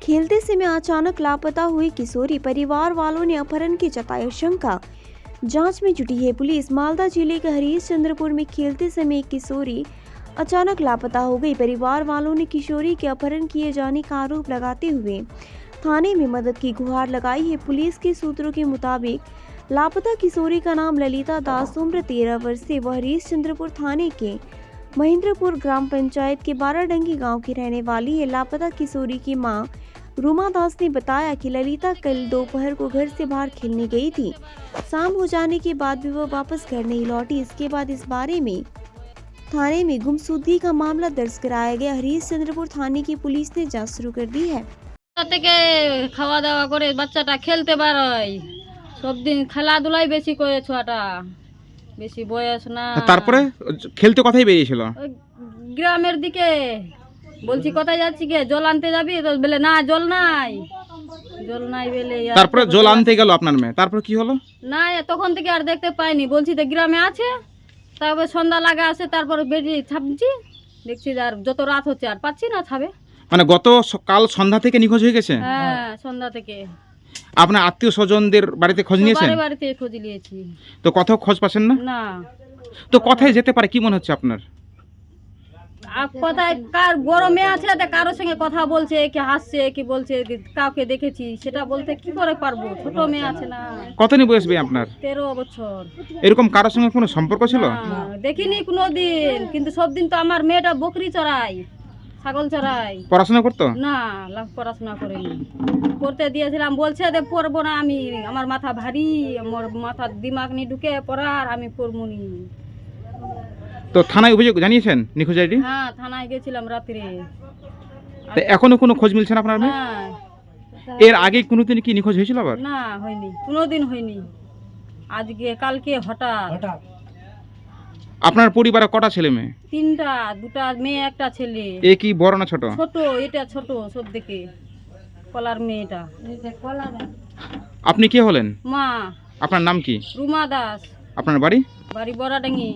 खेलते समय अचानक लापता हुई किशोरी, परिवार वालों ने अपहरण की जताई आशंका। जांच में जुटी है पुलिस। मालदा जिले के हरीशचंद्रपुर में खेलते समय एक किशोरी अचानक लापता हो गई। परिवार वालों ने किशोरी के अपहरण किए जाने का आरोप लगाते हुए थाने में मदद की गुहार लगाई है। पुलिस के सूत्रों के मुताबिक लापता किशोरी का नाम ललिता दास, उम्र 13 वर्ष से, वह हरीशचंद्रपुर थाने के महेंद्रपुर ग्राम पंचायत के बाराडंगी गांव की रहने वाली है। लापता किशोरी की मां रूमा दास ने बताया कि ललिता कल दोपहर को घर से बाहर खेलने गई थी। शाम हो जाने के बाद भी वह वापस घर नहीं लौटी। इसके बाद इस बारे में थाने में गुमशुदगी का मामला दर्ज कराया गया। हरीशचंद्रपुर थाने की पुलिस ने जांच शुरू कर दी है। থেকে খাওয়া দাওয়া করে বাচ্চাটা খেলতে বেরোয়, সব দিন খেলাধুলাই বেশি করে ছোয়াটা, বেশি বয়স না। তারপরে খেলতে কোথায় বেরিয়েছিল? ওই গ্রামের দিকে। বলছি কোথায় যাচ্ছি কে, জল আনতে যাবি? তো বলে না জল নাই, জল নাই বলে। তারপরে জল আনতে গেল আপনার মেয়ে, তারপর কি হলো? না তখন থেকে আর দেখতে পাইনি। বলছি তো গ্রামে আছে, তারপরে সন্ধ্যা লাগা আসে, তারপরে বেরিয়ে ছাপছি, দেখছি আর যত রাত হচ্ছে আর পাচ্ছি না ছাবে। মানে গত কাল সন্ধ্যা থেকে নিখোঁজ হয়ে গেছে? হ্যাঁ, সন্ধ্যা থেকে। আপনার আত্মীয় স্বজনদের বাড়িতে খোঁজ নিয়েছেন? বাড়িতে খোঁজ নিয়েছি, তো কোথাও খোঁজ পাচ্ছেন না? না। তো কোথায় যেতে পারে কি মনে হচ্ছে আপনার? আর কোথায় কার গরমে আছে, কারোর সঙ্গে কথা বলছে, কি হাসছে, কি বলছে, কাউকে দেখেছি সেটা বলতে কি করে পারবো? ছোট মেয়ে আছে না। কতদিন বয়স ভাই আপনার? 13 বছর। এরকম কারোর সঙ্গে কোনো সম্পর্ক ছিল? দেখিনি কোনোদিন, কিন্তু সব দিন তো আমার মেয়েটা বকরি চড়াই, ছাগল চড়াই। পড়াশোনা করতো না, পড়াশোনা করেনি। পড়তে দিয়েছিলাম, বলছে যে পড়বো না আমি, আমার মাথা ভারী, আমার মাথার দিমাগ নিয়ে ঢুকে পড়ার, আমি পড়বো নি। তো থানায় অভিযোগ জানিয়েছেন নিখোঁজ আইডি? হ্যাঁ, থানায় গেছিলাম রাত্রে। তো এখনো কোনো খোঁজ মিলছে না আপনার মেয়ে? হ্যাঁ। এর আগে কোনোদিন কি নিখোঁজ হয়েছিল আবার? না, হয়নি, কোনোদিন হয়নি। আজকে কালকে হঠাৎ। আপনার পরিবারে কটা ছেলে মেয়ে? 3টা, 2টা মেয়ে, একটা ছেলে। এ কি বড় না ছোট? ছোট, এটা ছোট সব থেকে, কলার মেয়েটা। আপনি কে হলেন? মা। আপনার নাম কি? রুমা দাস। আপনার বাড়ি? বাড়ি বড়াডাঙ্গি।